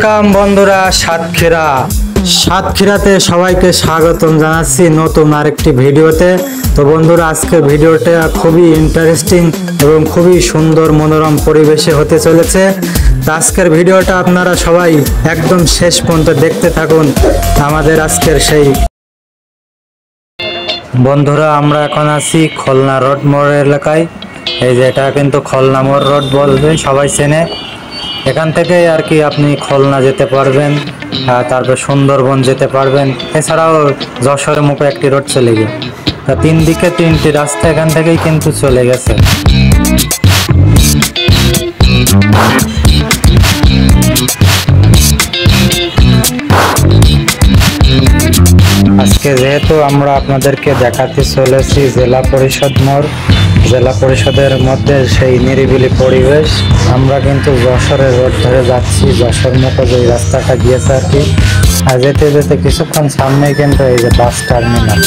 কাম বন্ধুরা সাতক্ষীরাতে সবাইকে স্বাগতম জানাচ্ছি নতুন আরেকটি ভিডিওতে। তো বন্ধুরা, আজকে ভিডিওটা খুবই ইন্টারেস্টিং এবং খুবই সুন্দর মনোরম পরিবেশে হতে চলেছে। আজকের ভিডিওটা আপনারা সবাই একদম শেষ পর্যন্ত দেখতে থাকুন। আমাদের আজকের সেই বন্ধুরা, আমরা এখন আছি খুলনা রোড মোড় এলাকায়। এই যে এটা কিন্তু খুলনা মোড় রোড বলবে, সবাই চেনে। এখান থেকে আর কি আপনি খুলনা যেতে পারবেন, তারপর সুন্দরবন যেতে পারবেন। এছাড়াও যশোরের মুখে একটি রোড চলে গেছে। তা তিন দিকে তিনটি রাস্তা এখান থেকেই কিন্তু চলে গেছে। আজকে যেহেতু আমরা আপনাদেরকে দেখাতে চলেছি জেলা পরিষদ মোড়, জেলা পরিষদের মধ্যে সেই নিরিবিলি পরিবেশ। আমরা কিন্তু যশোরের রোড ধরে যাচ্ছি, যশোর মুখে যে রাস্তাটা গিয়েছে আর কি। আর যেতে যেতে কিছুক্ষণ সামনেই কিন্তু এই যে বাস টার্মিনাল।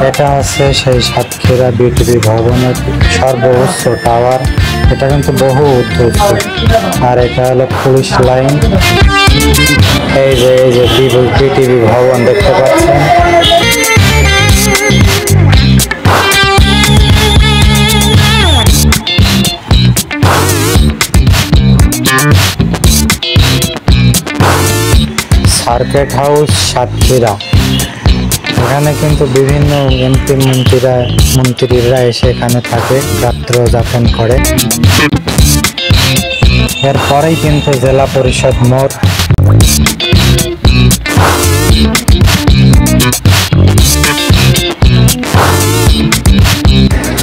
এটা আছে সেই সাতক্ষীরা বিটিভি ভবনের সর্বোচ্চ টাওয়ার। এটা কিন্তু বহু উঁচু, আর এটা হলো পুলিশ লাইন। এই যে বিটিভি ভবন দেখতে পাচ্ছেন। সার্কিট হাউস সাতক্ষীরা, এখানে কিন্তু বিভিন্ন মন্ত্রীরা এসে এখানে থাকে, রাত্র যাপন করে। এরপরেই কিন্তু জেলা পরিষদ মোড়।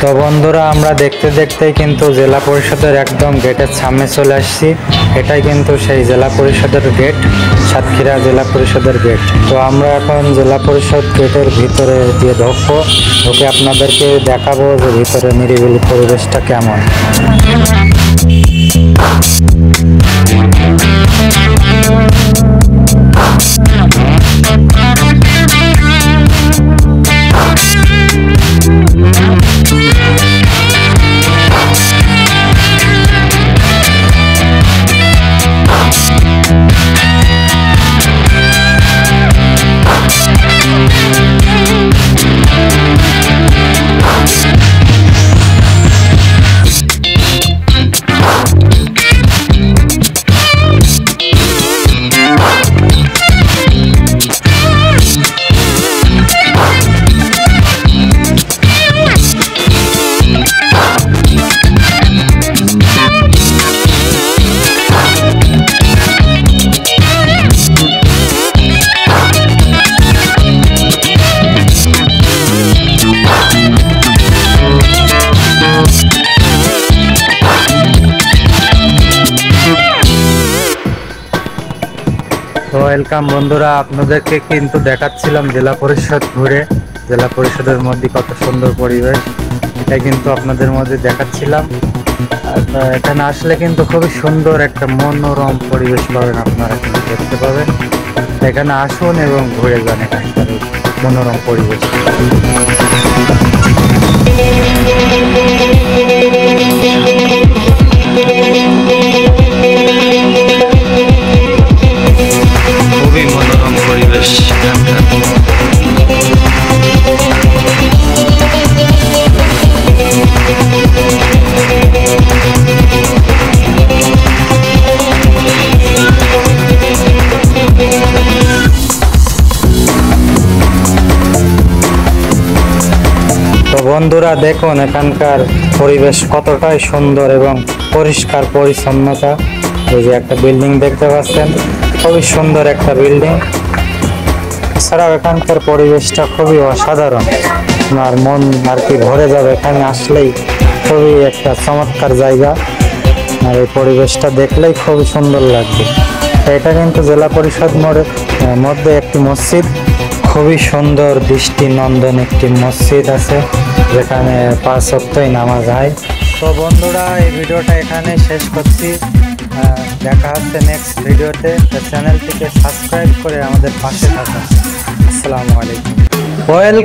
তো বন্ধুরা, আমরা দেখতে দেখতেই কিন্তু জেলা পরিষদের একদম গেটের সামনে চলে আসছি। এটাই কিন্তু সেই জেলা পরিষদের গেট, সাতক্ষীরা জেলা পরিষদের গেট। তো আমরা এখন জেলা পরিষদ গেটের ভিতরে দিয়ে ঢুকবো, ঢুকে আপনাদেরকে দেখাবো যে ভিতরে নিরিবিলি পরিবেশটা কেমন। তো ওয়েলকাম বন্ধুরা, আপনাদেরকে কিন্তু দেখাচ্ছিলাম জেলা পরিষদ ঘুরে, জেলা পরিষদের মধ্যে কত সুন্দর পরিবেশ, এটা কিন্তু আপনাদের মধ্যে দেখাচ্ছিলাম। এখানে আসলে কিন্তু খুবই সুন্দর একটা মনোরম পরিবেশ পাবেন, আপনারা কিন্তু দেখতে পাবেন। এখানে আসুন এবং ঘুরে যান এখানকার মনোরম পরিবেশ। খুবই মনোরম পরিবেশ। তো বন্ধুরা, দেখুন এখানকার পরিবেশ কতটাই সুন্দর এবং পরিষ্কার পরিচ্ছন্নতা। এই যে একটা বিল্ডিং দেখতে পাচ্ছেন, খুবই সুন্দর একটা বিল্ডিং। এছাড়াও এখানকার পরিবেশটা খুবই অসাধারণ, আপনার মন আর কি ভরে যাবে এখানে আসলেই। খুবই একটা চমৎকার জায়গা, আর এই পরিবেশটা দেখলেই খুবই সুন্দর লাগবে। এটা কিন্তু জেলা পরিষদ মোড়ের মধ্যে একটি মসজিদ, খুবই সুন্দর দৃষ্টিনন্দন একটি মসজিদ আছে, যেখানে 5 ওয়াক্তই নামাজ হয়। তো বন্ধুরা, এই ভিডিওটা এখানে শেষ করছি। দেখা হচ্ছে নেক্সট ভিডিওতে। চ্যানেলটিকে সাবস্ক্রাইব করে আমাদের পাশে থাকুন। আসসালামু আলাইকুম। ওয়েলকাম।